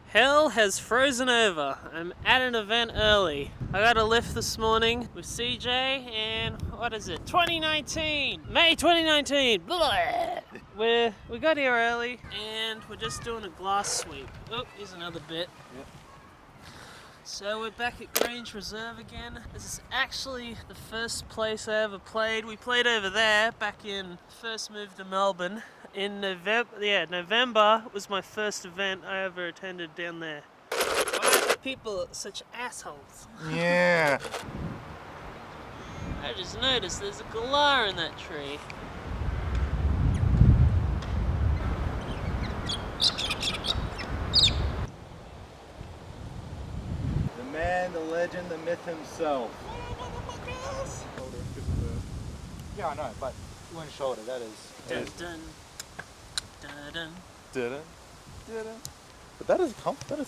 Hell has frozen over. I'm at an event early. I got a lift this morning with CJ and what is it? 2019! May 2019! Blah. We got here early and we're just doing a glass sweep. Oh, here's another bit. Yep. So we're back at Grange Reserve again. This is actually the first place I ever played. We played over there back in first moved to Melbourne. In November was my first event I ever attended down there. Why are people such assholes? Yeah. I just noticed there's a galah in that tree. The man, the legend, the myth himself. Yeah, I know, but one shoulder, that is... Dun, dun, dun, dun. Dun, dun. But that is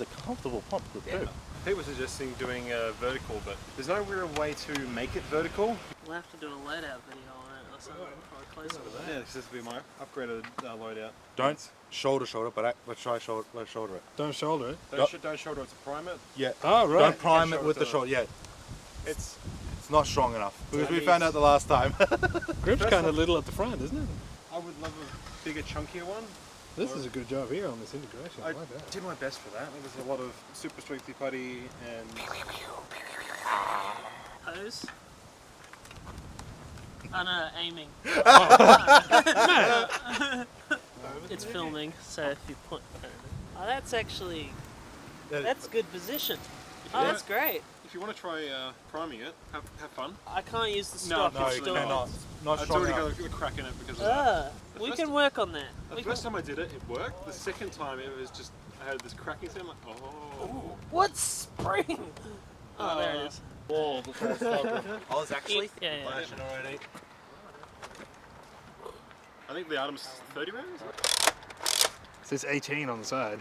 a comfortable pump grip too. Pete was suggesting doing vertical, but there's no real way to make it vertical. We'll have to do a loadout video on it or something. Or closer to that. Yeah, this will be my upgraded loadout. Don't shoulder, but let's try shoulder it. Don't shoulder it? Don't shoulder it to prime it. Yeah. Oh, right. Don't prime it with the shoulder. Yeah. It's not strong enough. Because we found out the last time. Grip's kind of little at the front, isn't it? I would love a bigger, chunkier one. This is a good job here on this integration. I like that. Did my best for that. There's a lot of super strengthy putty and... Pose? Oh no, aiming. It's filming, so if you point... Oh, that's actually... That's good position. Oh, that's great. If you want to try priming it, have fun. I can't use the stock. No, you cannot. Not It's strong already enough. got a crack in it because of that. We can work on that. The first time I did it, it worked. The second time, it was just, I had this cracking sound, like, oh. What spring? Oh, there it is. Oh, it's actually Yeah. flashing already. I think the Artemis 30 rounds? It says 18 on the side.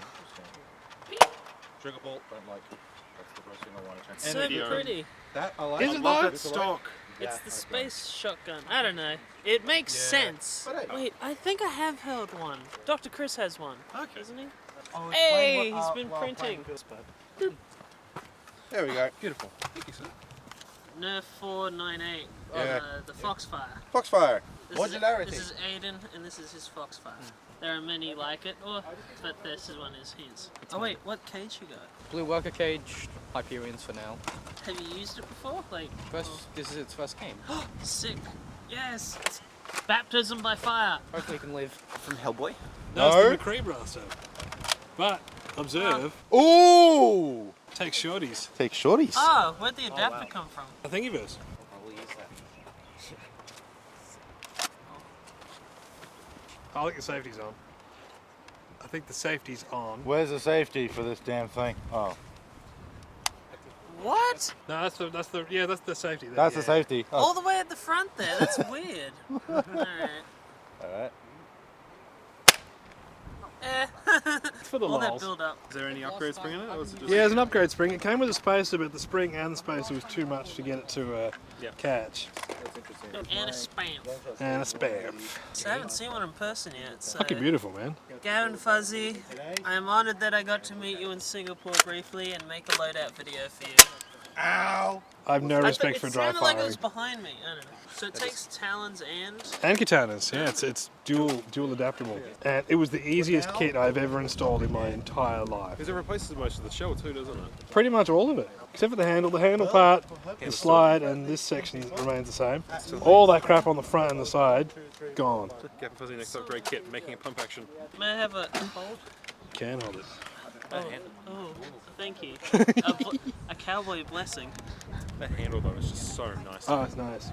Trigger bolt, don't like it. That's the first thing I want to change. So video. pretty. That I like. Is it though? That stock. It's Yeah, the space shotgun. I don't know. It makes sense. But hey. Wait, I think I have held one. Dr. Chris has one. Okay. Isn't he? Oh, Hey, he's been printing. There we go. Beautiful. Thank you, sir. Nerf 498. Yeah. The Foxfire. Foxfire. This Modularity. This is Aiden, and this is his Foxfire. There are many like it, but this one is his. Oh wait, what cage you got? Blue worker cage, Hyperions for now. Have you used it before? Like, This is its first game. sick. Yes. It's baptism by fire. Hopefully you can live. From Hellboy? No, No. it's the McCree blaster. But, observe, Ooh! take shorties. Take shorties. Oh, where'd the adapter come from? I think he was. I will use that. I think the safety's on. I think the safety's on. Where's the safety for this damn thing? Oh, What? No, that's the safety. There. that's Yeah. the safety. Oh. All the way at the front there. That's weird. Alright. Alright. It's for the All that lols. build up. Is there any upgrade spring in it? Or was it just Yeah, it's an upgrade spring. It came with a spacer, but the spring and the spacer was too much to get it to catch. That's interesting. And a SPAMF. And a SPAMF. So I haven't seen one in person yet. So Fucking beautiful, man. Gavin Fuzzy, I am honoured that I got to meet you in Singapore briefly and make a loadout video for you. Ow! I have no respect for dry It sounded like it firing. was behind me. I don't know. So it takes talons and... And katanas, yeah, it's dual adaptable. And it was the easiest kit I've ever installed in my entire life. Because it replaces most of the shell too, doesn't it? Pretty much all of it. Except for the handle. The handle part, the slide, and this section remains the same. All that crap on the front and the side, gone. Gavin Fuzzy next upgrade kit, making a pump action. May I have a hold? Can hold it. Oh, thank you. A cowboy blessing. That handle though is just so nice. Oh, it's nice.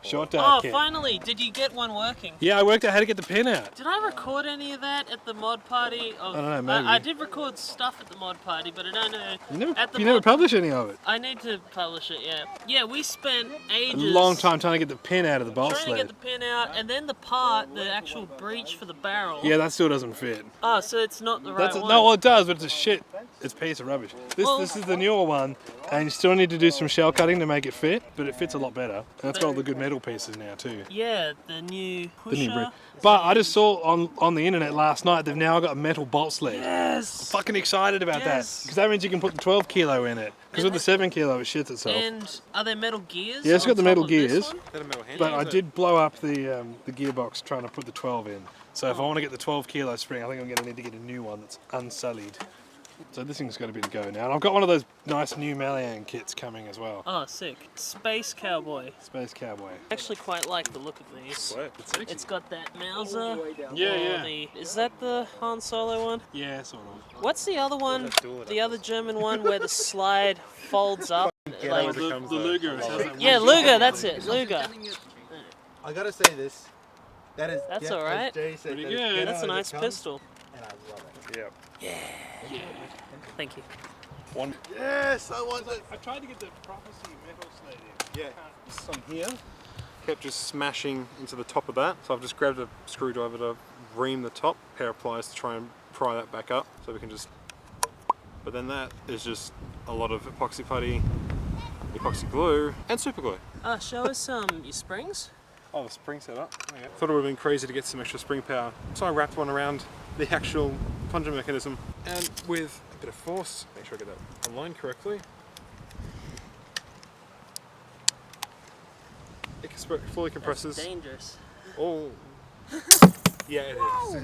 Short dart Oh, kit. finally! Did you get one working? Yeah, I worked out how to get the pin out. Did I record any of that at the mod party? I don't know, maybe. I did record stuff at the mod party, but I don't know. You never published any of it. I need to publish it, yeah. Yeah, we spent A ages... long time trying to get the pin out of the bolt trying to sled. get the pin out, and then the part, the actual breech for the barrel. Yeah, that still doesn't fit. Oh, so it's not the right one. No, well, it does, but it's a shit. It's a piece of rubbish. This is the newer one, and you still need to do some shell cutting to make it fit, but it fits a lot better. And it's got all the good metal pieces now too. Yeah, the new pusher. The new breed. But I just saw on the internet last night they've now got a metal bolt sled. Yes! Fucking excited about that, Yes. because that means you can put the 12 kilo in it. Because with the 7 kilo it shits itself. And are there metal gears? Yeah, it's got on the top metal of this gears. one? Is that a metal handle? But I did blow up the gearbox trying to put the 12 in. So if I want to get the 12 kilo spring, I think I'm going to need to get a new one that's unsullied. So this thing's got a bit of go now. And I've got one of those nice new Malayan kits coming as well. Oh, sick. Space Cowboy. Space Cowboy. I actually quite like the look of these. Sweet. It's got that Mauser. Yeah, or is that the Han Solo one? Yeah, sort of. What's the other one? Let's do it. The other German one where the slide folds up? Like, The Luger. yeah, Luger, that's it. Luger. I gotta say this. That's That's alright. Pretty good. That's a nice pistol. And I love it. Yeah. Thank you. Yes, I want it. I tried to get the Prophecy metal sled in. Yeah. This on here kept just smashing into the top of that, so I've just grabbed a screwdriver to ream the top, pair of pliers to try and pry that back up, so we can just. But then that is just a lot of epoxy putty, epoxy glue, and super glue. Show us your springs. Oh, the spring setup. Okay. Thought it would have been crazy to get some extra spring power, so I wrapped one around the actual plunger mechanism, and with a bit of force, make sure I get that aligned correctly. It fully compresses. That's dangerous. Oh, yeah, it is.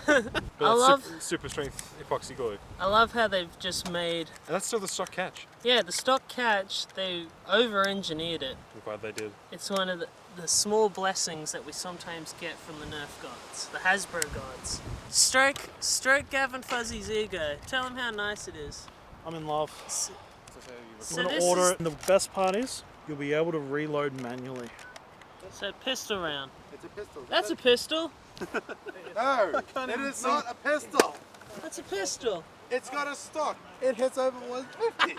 But I that's love- super strength epoxy glue, I love how they've just made. and that's still the stock catch. Yeah, the stock catch, they over-engineered it. I'm glad they did. It's one of the small blessings that we sometimes get from the Nerf gods, the Hasbro gods. Stroke Gavin Fuzzy's ego. Tell him how nice it is. I'm in love. So I'm going this to order is- it, and the best part is you'll be able to reload manually. So pistol round. It's a pistol. That's a pistol. No, it is not a pistol. That's a pistol. It's got a stock. It hits over 150.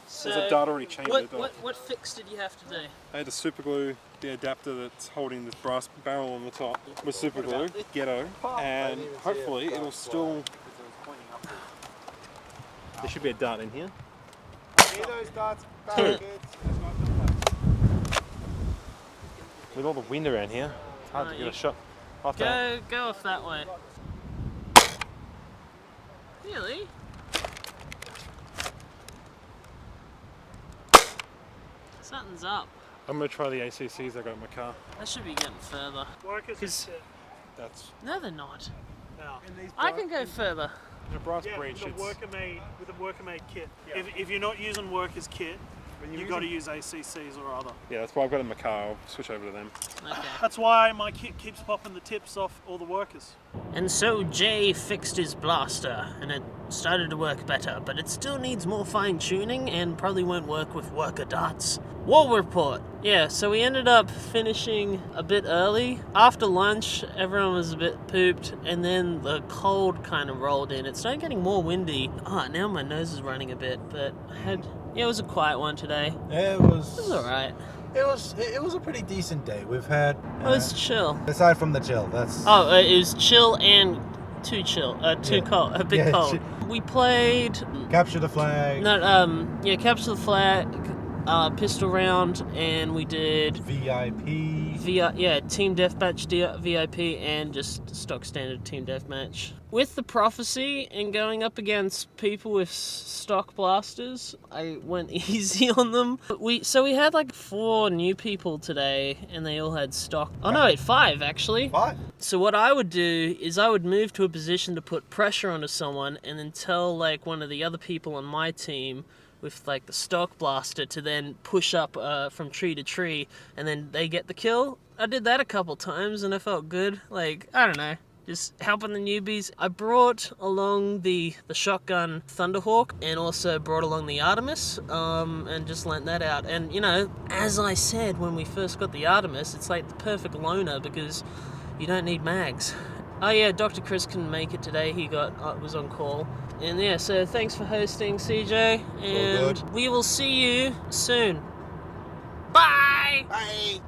So There's a dart already chained to the dot. what fix did you have to do? I had to super glue the adapter that's holding the brass barrel on the top with super glue, ghetto, and hopefully it'll still. There should be a dart in here. See those darts back, kids. With all the wind around here, it's hard Oh, to get you- a shot. Off that. Go off that way. Really? Something's up. I'm gonna try the ACCs I got in my car. That should be getting further. Workers 'Cause- That's No, they're not. now. I can go further. a brass Yeah, breech. with a worker made kit. If you're not using workers kit, you've got to use ACCs or other. Yeah, that's why I've got it in my car. I'll switch over to them. Okay. That's why my kit keeps popping the tips off all the workers. And so Jay fixed his blaster, and it started to work better, but it still needs more fine-tuning and probably won't work with worker darts. War report. Yeah, so we ended up finishing a bit early. After lunch, everyone was a bit pooped, and then the cold kind of rolled in. It started getting more windy. Now my nose is running a bit, but it was a quiet one today. It was. It was alright. It was a pretty decent day. We've had. It was chill. Aside from the chill, that's. Oh, it was chill and too chill. Too Yeah. cold. A bit Yeah, cold. We played. Capture the flag. No, capture the flag, pistol round, and we did VIP. team deathmatch VIP, and just stock standard team deathmatch. With the prophecy and going up against people with stock blasters, I went easy on them. We had like 4 new people today, and they all had stock. Oh no, 5 actually. 5. So what I would do is I would move to a position to put pressure onto someone, and then tell like one of the other people on my team with like the stock blaster to then push up from tree to tree, and then they get the kill. I did that a couple times and I felt good. Like, I don't know, just helping the newbies. I brought along the shotgun Thunderhawk, and also brought along the Artemis, and just lent that out. And you know, as I said when we first got the Artemis, it's like the perfect loner because you don't need mags. Oh yeah, Dr. Chris couldn't make it today. He was on call. And yeah, so thanks for hosting, CJ. And good. we will see you soon. Bye! Bye.